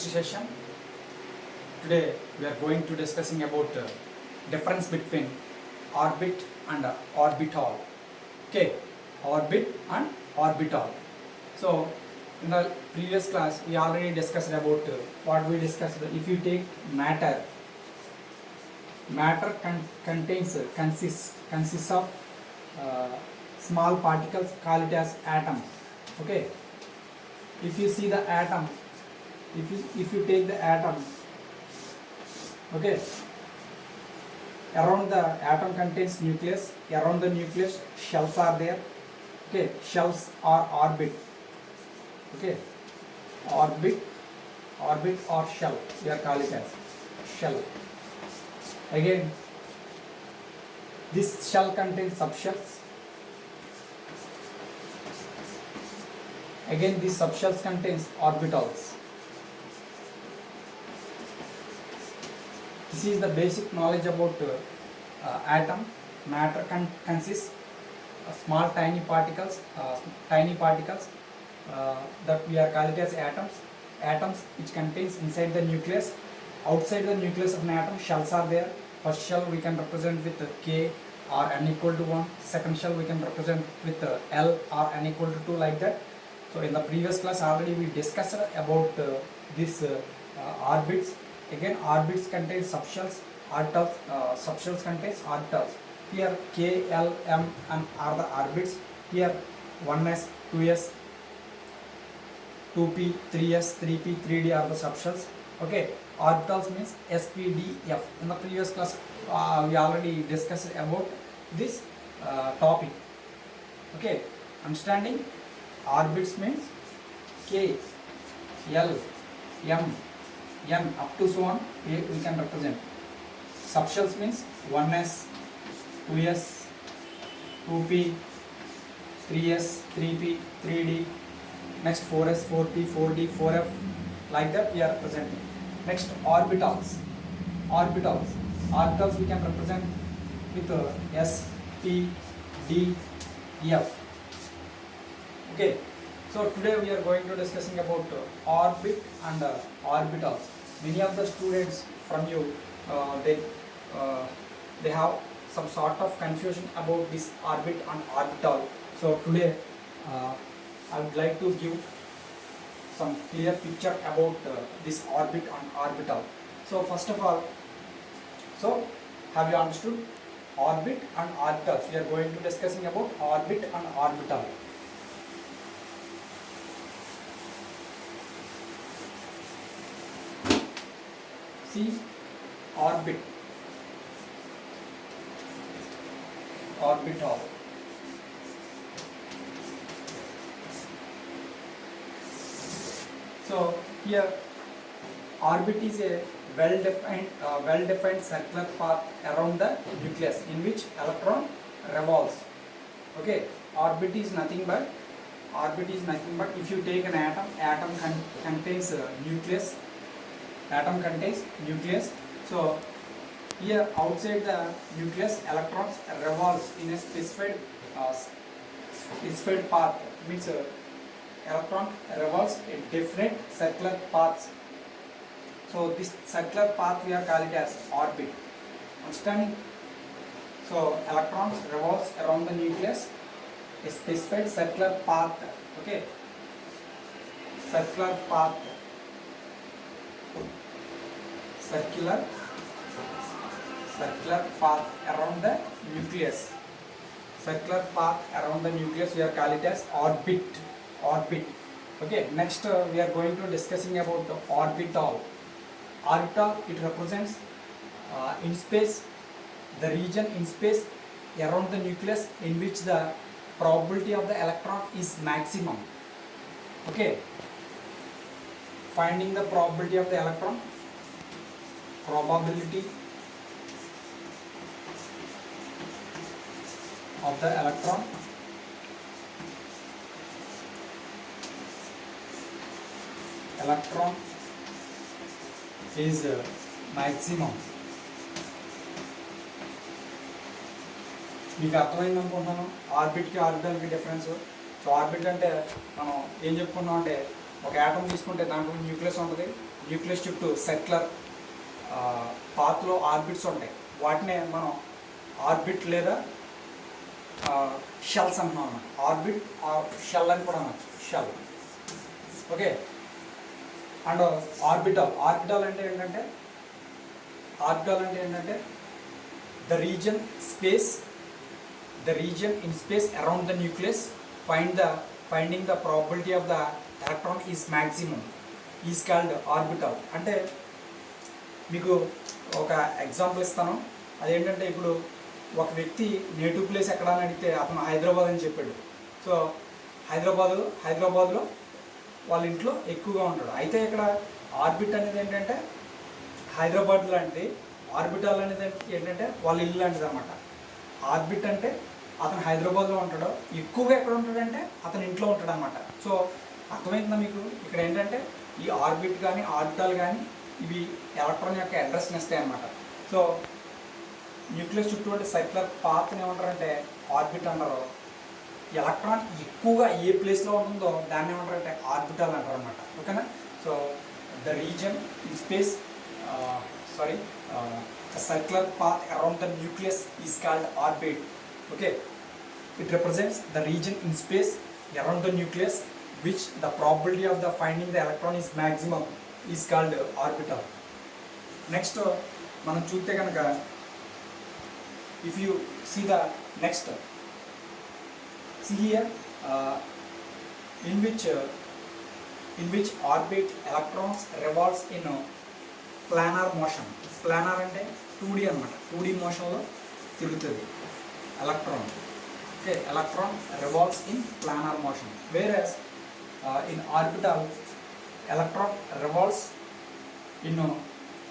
next session. Today we are going to discussing about difference between orbit and orbital. Okay, orbit and orbital. So in the previous class we already discussed about what we discussed. If you take matter consists of small particles, call it as atoms. Okay, if you see the atom, if you take the atom, okay, around the atom contains nucleus, around the nucleus shells are there. Okay, shells are orbit. Okay, orbit or shell, we are call it as shell. Again, this shell contains subshells. Again, these subshells contains orbitals. This is the basic knowledge about atom. Matter consists of small tiny particles that we are called as atoms. Atoms which contains inside the nucleus. Outside the nucleus of an atom, shells are there. First shell we can represent with K or n equal to 1. Second shell we can represent with L or n equal to 2, like that. So in the previous class already we discussed about this orbits. Again, orbits contain subshells, orbitals. Subshells contains orbitals. Here K, L, M and are the orbits. Here 1s, 2s, 2p, 3s, 3p, 3d are the subshells. Okay, orbitals means s, p, d, f. In the previous class we already discussed about this topic. Okay, understanding? Orbits means K, L, M, N up to so on we can represent. Subshells means 1s, 2s, 2p, 3s, 3p, 3d, next 4s, 4p, 4d, 4f, like that we are representing. Next, orbitals. Orbitals we can represent with s, p, d, f. Okay, so today we are going to discussing about orbit and orbitals. Many of the students from you they have some sort of confusion about this orbit and orbital. So today I would like to give some clear picture about this orbit and orbital. So first of all, so have you understood orbit and orbitals? We are going to discussing about orbit and orbital. See, orbit, orbital. So here orbit is a well-defined circular path around the nucleus in which electron revolves. Okay, orbit is nothing but if you take an atom contains nucleus. Atom contains nucleus. So here outside the nucleus, electrons revolves in a specified path. Means electron revolves in different circular paths. So this circular path we are calling it as orbit. Understanding? So electrons revolves around the nucleus, a specified circular path. Okay, circular path. Circular path around the nucleus. Circular path around the nucleus we are calling it as orbit. Okay, next we are going to discussing about the orbital. Orbital, it represents in space, the region in space around the nucleus in which the probability of the electron is maximum. Okay, finding the probability of the electron. Probability of the electron is maximum. మీకు అర్థమైంది అనుకుంటున్నాను ఆర్బిట్కి ఆర్బిటల్కి difference. So orbit అంటే మనం ఏం చెప్పుకున్నాం అంటే ఒక atom తీసుకుంటే దాంట్లో న్యూక్లియస్ ఉంటుంది. న్యూక్లియస్ చుట్టూ సర్క్యులర్ పాత్లో ఆర్బిట్స్ ఉంటాయి. వాటినే మనం ఆర్బిట్ లేదా షెల్స్ అంటున్నాం అన్నమాట. ఆర్బిట్ షెల్ అని కూడా అనొచ్చు, షెల్. ఓకే. అండ్ ఆర్బిటల్ అంటే ఏంటంటే the reason in space around the nucleus finding the probability of the electron is maximum is called orbital. అంటే మీకు ఒక ఎగ్జాంపుల్ ఇస్తాను. అదేంటంటే ఇప్పుడు ఒక వ్యక్తి నేటివ్ ప్లేస్ ఎక్కడ అని అడిగితే అతను హైదరాబాద్ అని చెప్పాడు. సో హైదరాబాద్లో వాళ్ళ ఇంట్లో ఎక్కువగా ఉంటాడు. అయితే ఇక్కడ ఆర్బిట్ అనేది ఏంటంటే హైదరాబాద్ లాంటిది, ఆర్బిటల్ అనేది ఏంటంటే వాళ్ళ ఇల్లు లాంటిది అనమాట. ఆర్బిట్ అంటే అతను హైదరాబాద్లో ఉంటాడు, ఎక్కువగా ఎక్కడ ఉంటాడంటే అతని ఇంట్లో ఉంటాడు అనమాట. సో అర్థమైందా మీకు? ఇక్కడ ఏంటంటే ఈ ఆర్బిట్ కానీ ఆర్బిటల్ కానీ ఇవి ఎలక్ట్రాన్ యొక్క అడ్రస్ని ఇస్తాయి అన్నమాట. సో న్యూక్లియస్ చుట్టూ అంటే సర్క్యులర్ పాత్ని ఏమంటారంటే ఆర్బిట్ అంటారు. ఎలక్ట్రాన్ ఎక్కువగా ఏ ప్లేస్లో ఉంటుందో దాన్ని ఏమంటారంటే ఆర్బిటల్ అంటారు అనమాట. ఓకేనా? So the reason in space the circular path around the nucleus is called orbit. Okay, it represents the region in space around the nucleus which the probability of the finding the electron is maximum is called orbital. Next మనం చూస్తే కనుక if you see the next see here in which orbit electrons revolves in planar motion. Planar అంటే 2D అనమాట. 2D మోషన్లో తిరుగుతుంది electron. Okay, electron revolves in planar motion. Whereas in orbital electron revolves in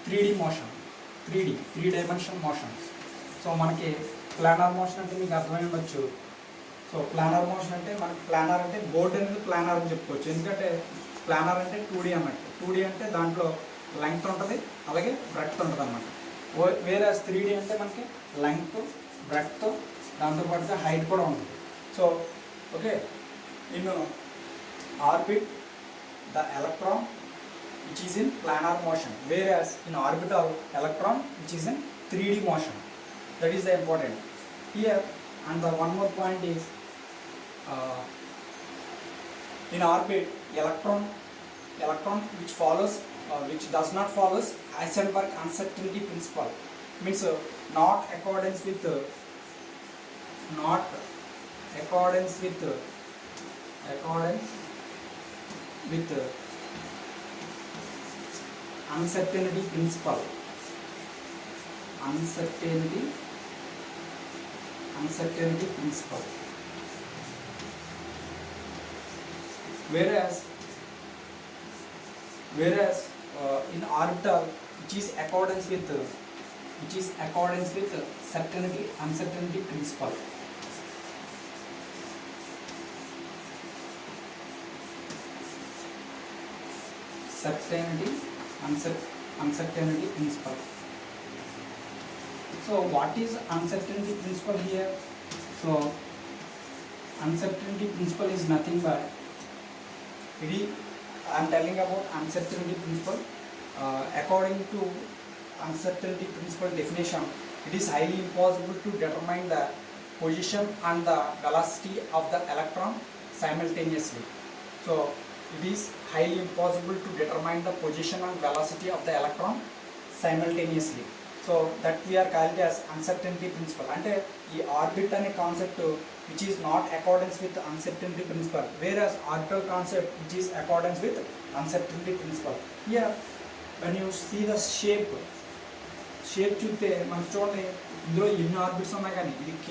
3D motion. 3 dimension motions. So మనకి planar motion అంటే మీకు అర్థమై ఉండొచ్చు. So planar motion అంటే మనకి ప్లానార్ అంటే బోర్డు అనేది ప్లానార్ అని చెప్పుకోవచ్చు. ఎందుకంటే ప్లానార్ అంటే 2D అన్నట్టు. 2D అంటే దాంట్లో లెంగ్త్ ఉంటుంది, అలాగే బ్రెడ్త్ ఉంటుంది అన్నమాట. వేరే 3D అంటే మనకి లెంగ్త్, బ్రెడ్త్, దాంతోపాటుగా హైట్ కూడా ఉంటుంది. So okay, in orbit the electron which is in planar motion, whereas in orbital electron which is in 3D motion. That is the important here. And the one more point is in orbit electron which does not follow Heisenberg uncertainty principle, means not accordance with uncertainty principle. Whereas in orbital which is accordance with certainty uncertainty principle. Uncertainty principle. So what is uncertainty principle here? So uncertainty principle is nothing but I am telling about uncertainty principle. According to uncertainty principle definition, it is highly impossible to determine the position and the velocity of the electron simultaneously. So it is highly impossible to determine the position and velocity of the electron simultaneously. So that we are called as uncertainty principle. Ante ee orbit ane concept which is not accordance with uncertainty principle, whereas orbital concept which is accordance with uncertainty principle. Here when you see the shape చూస్తే మనం చూడండి, ఇందులో ఎన్ని orbits ఉన్నాయి కానీ ఇది K,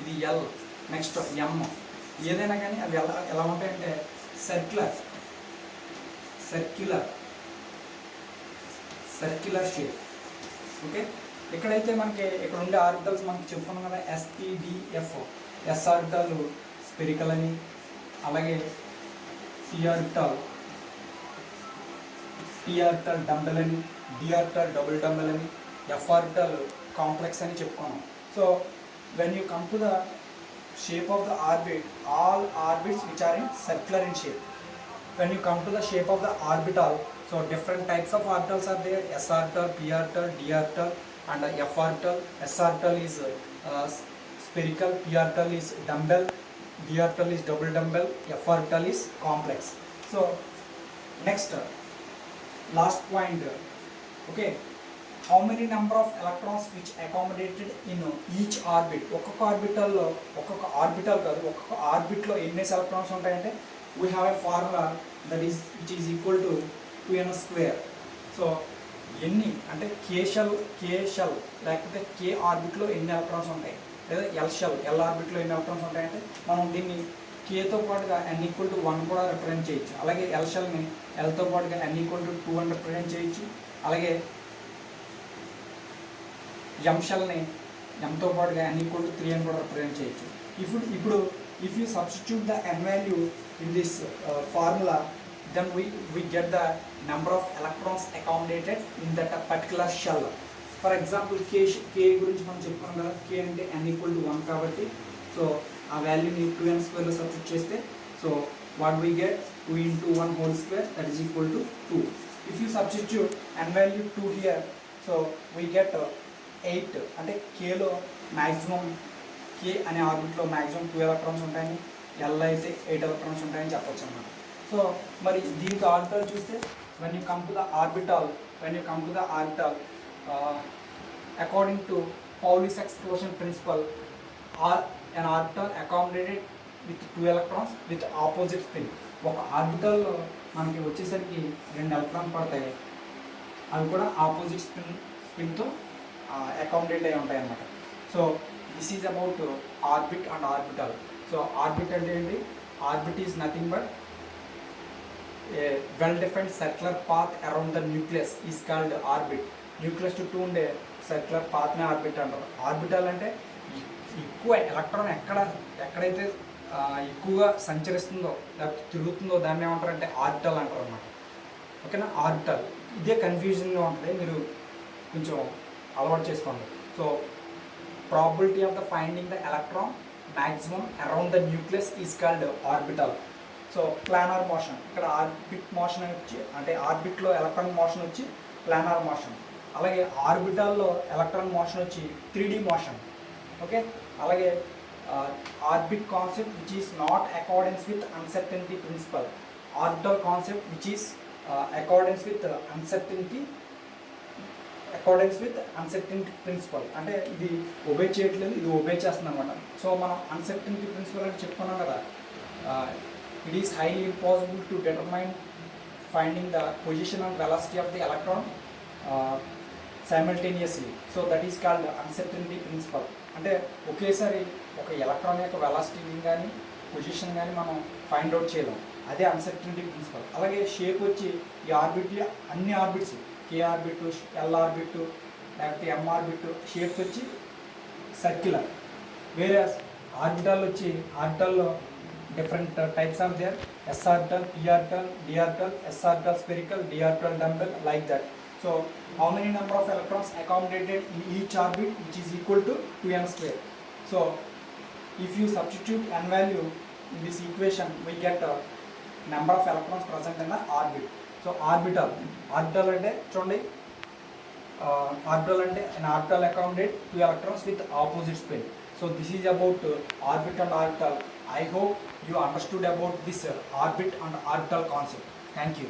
ఇది L, next M, ఏదైనా కానీ అవి ఎలా ఉంటాయంటే సర్క్యులర్ షేప్. ఓకే, ఇక్కడైతే మనకి ఇక్కడ ఉండే ఆర్బిటల్స్ మనకి చెప్పుకున్నాం కదా, SPDF. S ఆర్బిటల్ స్పెరికల్ అని, అలాగే P ఆర్బిటల్ డంబెల్ అని, D ఆర్బిటల్ డబుల్ డంబెల్ అని, F ఆర్బిటల్ కాంప్లెక్స్ అని చెప్పుకున్నాం. So when you come to the shape of the orbit, all orbits which are in circular in shape. when you come to the shape of the orbital, so different types of orbitals are there: s orbital, p orbital, d orbital, and f orbital. S orbital is spherical, p orbital is dumbbell, d orbital is double dumbbell, f orbital is complex. So next, last point, okay, how many number of electrons which accommodated in each orbit? ఒక్కొక్క ఆర్బిటల్లో ఒక్కొక్క orbital కాదు, ఒక్కొక్క ఆర్బిట్లో ఎన్ని electrons ఉంటాయంటే we have a formula that is which is equal to 2n square. So ఎన్ని అంటే k shell లేకపోతే k ఆర్బిట్లో ఎన్ని ఎలక్ట్రాన్స్ ఉంటాయి, లేదా l ఆర్బిట్లో ఎన్ని ఎలక్ట్రాన్స్ ఉంటాయంటే మనం దీన్ని kతో పాటుగా n ఈక్వల్ టు 1 కూడా రిప్రజెంట్ చేయొచ్చు. అలాగే l షెల్ని lతో పాటుగా n ఈక్వల్ టు 2 అని రిప్రజెంట్ చేయొచ్చు. అలాగే m షెల్ని mతో పాటుగా n ఈక్వల్ టు 3 అని కూడా రిప్రజెంట్ చేయొచ్చు. ఇప్పుడు if you substitute the n value in this formula, then we get the number of electrons accommodated in that particular shell. For example, k గురించి మనం చెప్పుకున్నాం కదా, k అంటే n ఈక్వల్ టు 1 కాబట్టి, సో ఆ వాల్యూని 2n స్క్వేర్లో సబ్స్టిట్యూట్ చేస్తే, so what we get 2 into 1 whole square, that is equal to 2. If you substitute n value 2 here, so we get 8. అంటే kలో మ్యాక్సిమం k అనే ఆర్బిట్లో మ్యాక్సిమం 2 ఎలక్ట్రాన్స్ ఉంటాయని, l అయితే 8 electrons ఉంటాయని చెప్పొచ్చు అన్నమాట. సో మరి దీనికి ఆర్బిటల్ చూస్తే, when you come to the orbital, according to Pauli's exclusion principle, an orbital accommodated with 2 electrons with opposite spin. ఒక ఆర్బిటల్లో మనకి వచ్చేసరికి 2 ఎలక్ట్రాన్స్ పడతాయి, అవి కూడా ఆపోజిట్ స్పిన్తో అకామిడేట్ అయి ఉంటాయి అన్నమాట. So this is about orbit and orbital. So orbit అంటే ఏంటి? Orbit is nothing but A well defined circular path around the nucleus is called orbit. Nucleus చుట్టూ ఉండే సర్క్యులర్ పాత్నే ఆర్బిట్ అంటారు. ఆర్బిటల్ అంటే ఎక్కువ ఎలక్ట్రాన్ ఎక్కడైతే ఎక్కువగా సంచరిస్తుందో లేకపోతే తిరుగుతుందో దాన్ని ఏమంటారంటే ఆర్బిటల్ అంటారు అన్నమాట. ఓకేనా? ఆర్బిటల్ ఇదే కన్ఫ్యూజన్గా ఉంటుంది, మీరు కొంచెం అలవాటు చేసుకోండి. So probability of the finding the electron maximum around the nucleus is called orbital. So planar motion, ఇక్కడ ఆర్బిట్ మోషన్ వచ్చి అంటే ఆర్బిట్లో ఎలక్ట్రాన్ మోషన్ వచ్చి ప్లానార్ మోషన్. అలాగే ఆర్బిటాల్లో ఎలక్ట్రాన్ మోషన్ వచ్చి 3D మోషన్. ఓకే, అలాగే orbit concept which is not accordance with uncertainty principle. Orbital concept which is accordance with uncertainty principle. అంటే ఇది ఒబే చేయట్లేదు, ఇది ఒబే చేస్తుంది అనమాట. సో మనం అన్సర్టెనిటీ ప్రిన్సిపల్ అంటే చెప్పుకున్నాం కదా, it is highly impossible to determine finding the position and velocity of the electron simultaneously. So that is called uncertainty principle. అంటే ఒకేసారి ఒక ఎలక్ట్రాన్ యొక్క వెలాసిటీని కానీ పొజిషన్ కానీ మనం ఫైండ్ అవుట్ చేయలేం, అదే అన్సర్టెనిటీ ప్రిన్సిపల్. అలాగే షేప్ వచ్చి ఈ ఆర్బిట్ అన్ని orbits k orbit, l orbit లేకపోతే m ఆర్బిట్ షేప్స్ వచ్చి సర్క్యులర్. వేరే ఆర్బిటాల్లో different types are there: s orbital, p orbital, d orbital, s orbital spherical, d orbital dumbbell, like that. So how many number of electrons accommodated in each orbit, which is equal to 2n square. So if you substitute n value in this equation, we get a number of electrons present in the orbit. So orbital అంటే చూడండి, orbital అంటే an orbital accommodate 2 electrons with opposite spin. So this is about orbit and orbital. I hope you understood about this orbit and orbital concept. Thank you.